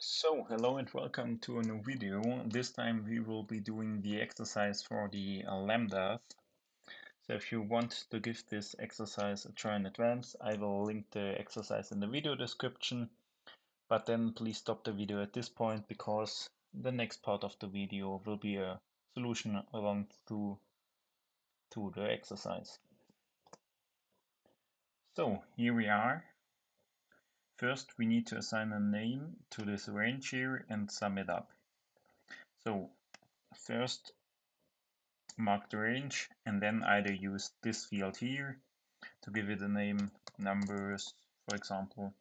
So, hello and welcome to a new video. This time we will be doing the exercise for the LAMBDA. So if you want to give this exercise a try in advance, I will link the exercise in the video description. But then please stop the video at this point because the next part of the video will be a solution along to the exercise. So here we are. First, we need to assign a name to this range here and sum it up. So first, mark the range and then either use this field here to give it a name, numbers, for example,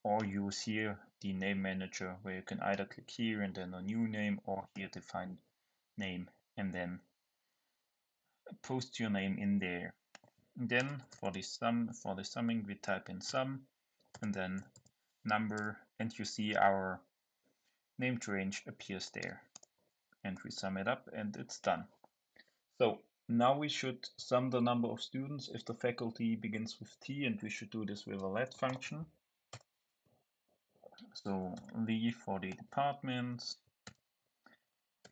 or use here the name manager where you can either click here and then a new name or here define name and then post your name in there. And then for the summing we type in sum and then number, and you see our named range appears there, and we sum it up and it's done. So now we should sum the number of students if the faculty begins with T, and we should do this with a let function. So V for the departments,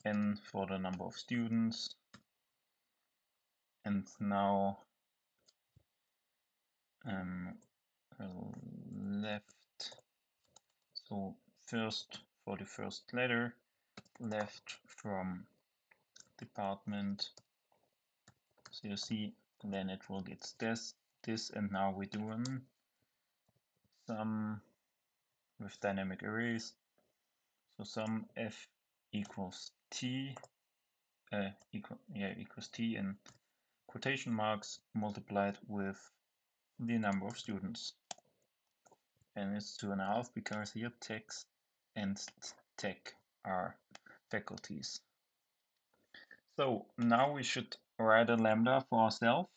N for the number of students, and now left. So first for the first letter, left from department. So you see, then it will get this, and now we do sum with dynamic arrays. So sum f equals t equals t in quotation marks multiplied with the number of students, and it's 2.5 because here text and tech are faculties. So now we should write a lambda for ourselves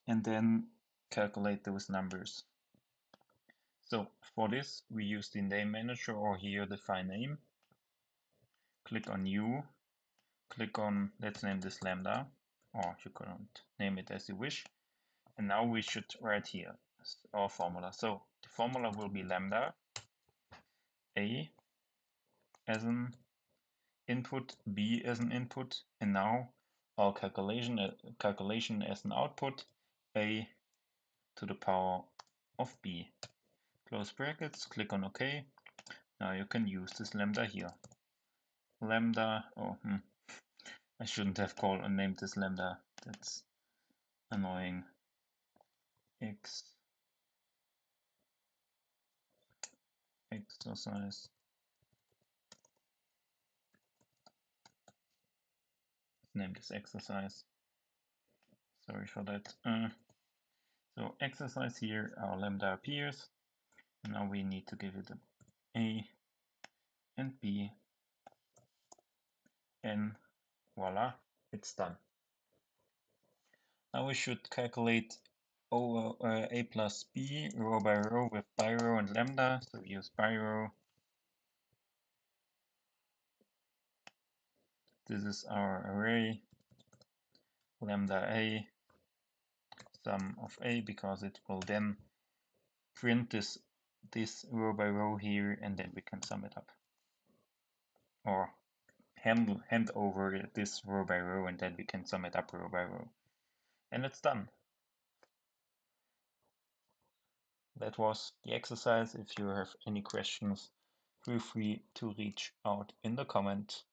and then calculate those numbers. So for this we use the name manager, or here define name. Click on new, click on, let's name this lambda, or you can name it as you wish. And now we should write here our formula. So the formula will be lambda a as an input, b as an input, and now our calculation as an output, a to the power of b. Close brackets, click on OK. Now you can use this lambda here. Lambda, I shouldn't have called and named this lambda. That's annoying. Exercise. Name this exercise. Sorry for that. So exercise here, our lambda appears. Now we need to give it a and b, and voila, it's done. Now we should calculate over a plus b row by row with BYROW and LAMBDA. So we use BYROW. This is our array, lambda a, sum of a, because it will then print this row by row here, and then we can sum it up, or hand over this row by row, and then we can sum it up row by row, and it's done. That was the exercise. If you have any questions, feel free to reach out in the comment.